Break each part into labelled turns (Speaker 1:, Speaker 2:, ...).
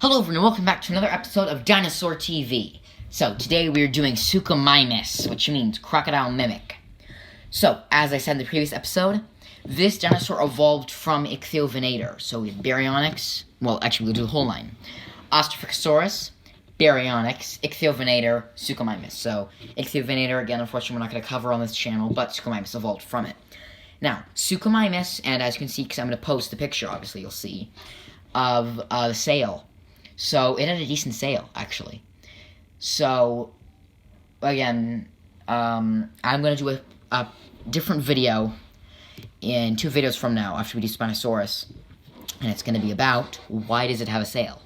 Speaker 1: Hello everyone, and welcome back to another episode of Dinosaur TV. So, today we are doing Suchomimus, which means crocodile mimic. So, as I said in the previous episode, this dinosaur evolved from Ichthyovenator. So we have Baryonyx, well, actually we'll do the whole line. Australopithecus, Baryonyx, Ichthyovenator, Suchomimus. So, Ichthyovenator, again, unfortunately we're not going to cover on this channel, but Suchomimus evolved from it. Now, Suchomimus, and as you can see, because I'm going to post the picture, obviously you'll see, of the sail. So, it had a decent sail, actually. So, again, I'm going to do a different video in 2 videos from now, after we do Spinosaurus. And it's going to be about, why does it have a sail?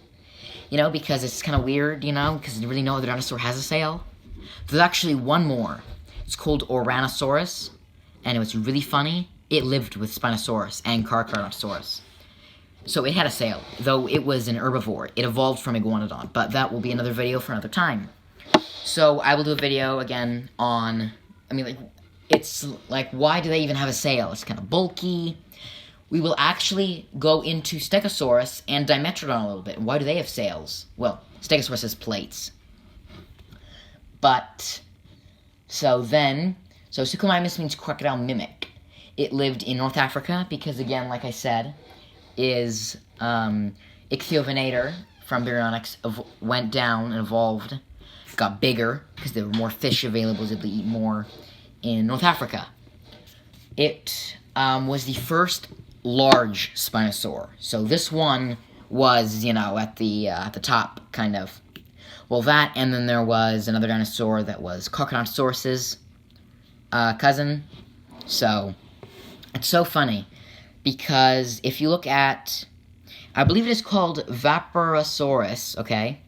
Speaker 1: You know, because it's kind of weird, you know, because really no other dinosaur has a sail. There's actually one more. It's called Oranosaurus, and it was really funny. It lived with Spinosaurus and Carcharodontosaurus. So it had a sail, though it was an herbivore. It evolved from Iguanodon, but that will be another video for another time. So I will do a video again on, it's like, why do they even have a sail? It's kind of bulky. We will actually go into Stegosaurus and Dimetrodon a little bit. Why do they have sails? Well, Stegosaurus has plates. But, so Suchomimus means crocodile mimic. It lived in North Africa because, again, like I said, is Ichthyovenator from Baryonyx went down and evolved, got bigger because there were more fish available, so they eat more in North Africa. It was the first large Spinosaur. So this one was, you know, at the top, kind of. Well, that, and then there was another dinosaur that was Carcharodontosaurus's cousin. So it's so funny. Because if you look at, I believe it is called Vaporosaurus, okay?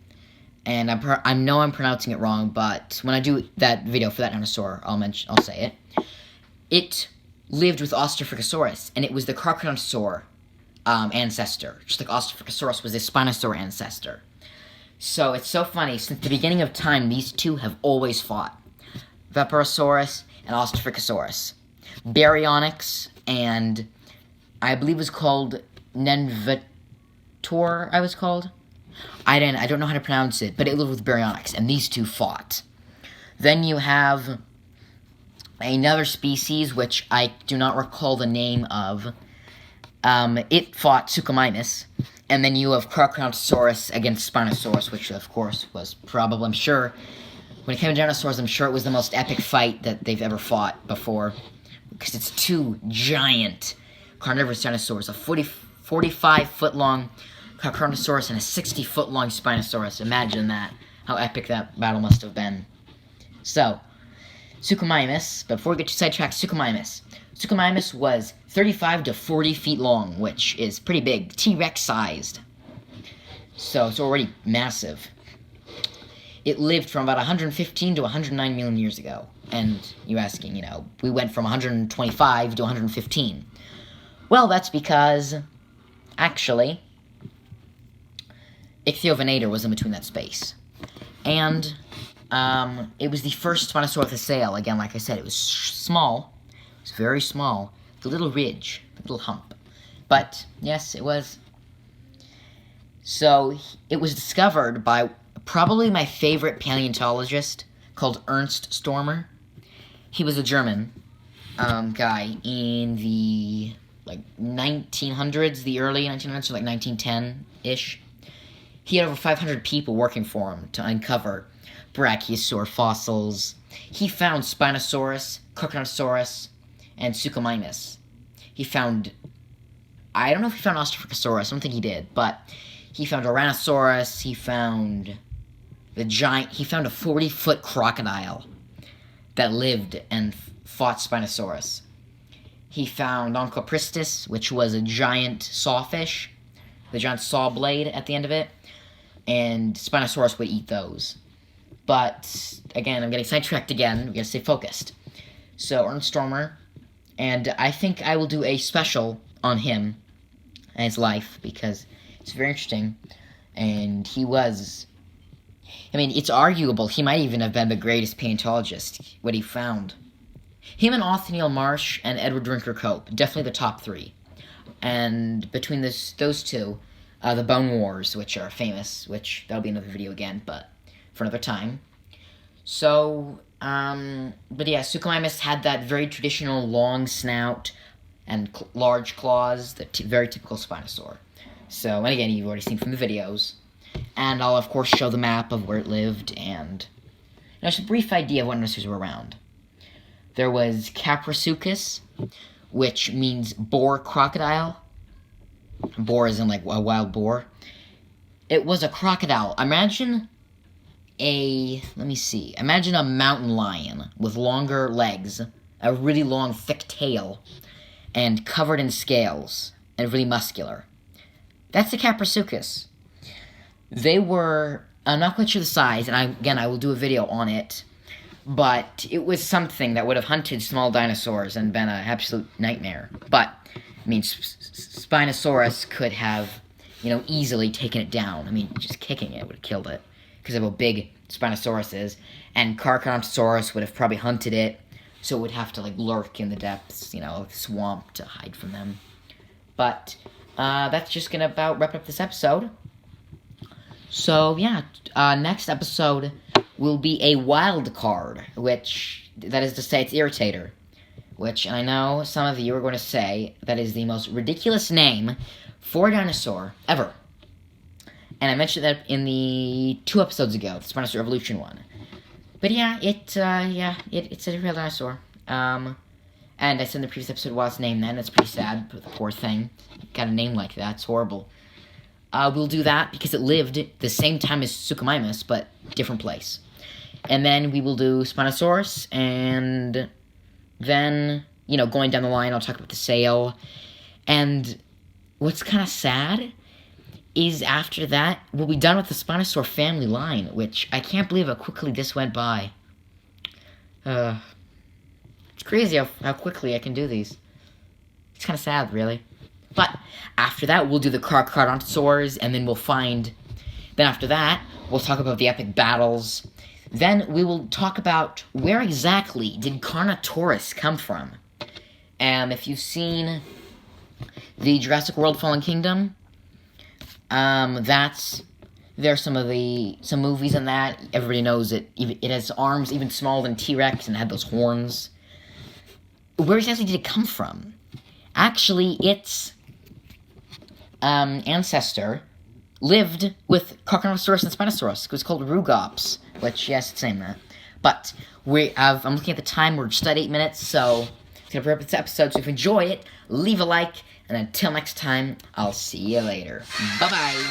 Speaker 1: And I know I'm pronouncing it wrong, but when I do that video for that dinosaur, I'll say it. It lived with Australopithecus, and it was the Carcharodontosaur ancestor, just like Australopithecus was the Spinosaur ancestor. So it's so funny. Since the beginning of time, these two have always fought: Vaporosaurus and Australopithecus. Baryonyx and I believe it was called Nenvetor, I don't know how to pronounce it, but it lived with Baryonyx, and these two fought. Then you have another species, which I do not recall the name of. It fought Suchomimus, and then you have Carcharodontosaurus against Spinosaurus, which, of course, was probably, I'm sure, when it came to dinosaurs, I'm sure it was the most epic fight that they've ever fought before, because it's two giant carnivorous dinosaurs, a 45-foot-long Carcharodontosaurus and a 60-foot-long Spinosaurus. Imagine that, how epic that battle must have been. So, Suchomimus, but before we get too sidetracked, Suchomimus was 35 to 40 feet long, which is pretty big, T-Rex sized. So, it's already massive. It lived from about 115 to 109 million years ago. And you're asking, you know, we went from 125 to 115. Well, that's because, actually, Ichthyovenator was in between that space. And it was the first Spinosaur with a sail. Again, like I said, it was small. It was very small. The little ridge, the little hump. But, yes, it was. So, it was discovered by probably my favorite paleontologist called Ernst Stormer. He was a German guy in the 1900s, the early 1900s, so 1910-ish. He had over 500 people working for him to uncover Brachiosaur fossils. He found Spinosaurus, Carcharodontosaurus, and Suchomimus. He found, I don't know if he found Australopithecus, I don't think he did, but he found Oranosaurus, he found a 40-foot crocodile that lived and fought Spinosaurus. He found Onchopristis, which was a giant sawfish, the giant saw blade at the end of it, and Spinosaurus would eat those. But, again, I'm getting sidetracked again, we gotta stay focused. So, Ernst Stormer, and I think I will do a special on him and his life, because it's very interesting, and he was, it's arguable, he might even have been the greatest paleontologist, what he found. Him and Othniel Marsh and Edward Drinker Cope, definitely the top 3. And between those two, the Bone Wars, which are famous, which that'll be another video again, but for another time. So, but yeah, Suchomimus had that very traditional long snout and large claws, very typical Spinosaur. So, and again, you've already seen from the videos. And I'll, of course, show the map of where it lived, and just a brief idea of what dinosaurs were around. There was Caprisuchus, which means boar crocodile. Boar is in, like, a wild boar. It was a crocodile. Imagine imagine a mountain lion with longer legs, a really long, thick tail, and covered in scales, and really muscular. That's the Caprisuchus. They were, I'm not quite sure the size, and I will do a video on it, but it was something that would have hunted small dinosaurs and been an absolute nightmare. But, I mean, Spinosaurus could have, easily taken it down. I mean, just kicking it would have killed it, because of how big Spinosaurus is, and Carcharodontosaurus would have probably hunted it, so it would have to, lurk in the depths, of the swamp to hide from them. But, that's just gonna about wrap up this episode. So, yeah, next episode will be a wild card, that is to say, it's Irritator, which I know some of you are going to say that is the most ridiculous name for a dinosaur ever. And I mentioned that in the 2 episodes ago, the Spinosaur Evolution one. But yeah, it's a real dinosaur. And I said in the previous episode what its name then. It's pretty sad, but the poor thing got a name like that. It's horrible. We'll do that because it lived the same time as Suchomimus, but different place. And then we will do Spinosaurus, and then, going down the line, I'll talk about the sail. And what's kind of sad is after that, we'll be done with the Spinosaur family line, which I can't believe how quickly this went by. It's crazy how quickly I can do these. It's kind of sad, really. But after that, we'll do the Carcharodontosaurs, and then then after that, we'll talk about the epic battles. Then we will talk about where exactly did Carnotaurus come from. And if you've seen the Jurassic World Fallen Kingdom, there's some movies in that. Everybody knows it. It has arms even smaller than T-Rex and had those horns. Where exactly did it come from? Actually, its ancestor lived with Carcharodontosaurus and Spinosaurus. It was called Rugops, which, yes, it's named that. But I'm looking at the time. We're just at 8 minutes, so it's gonna wrap up this episode. So if you enjoy it, leave a like, and until next time, I'll see you later. Bye-bye.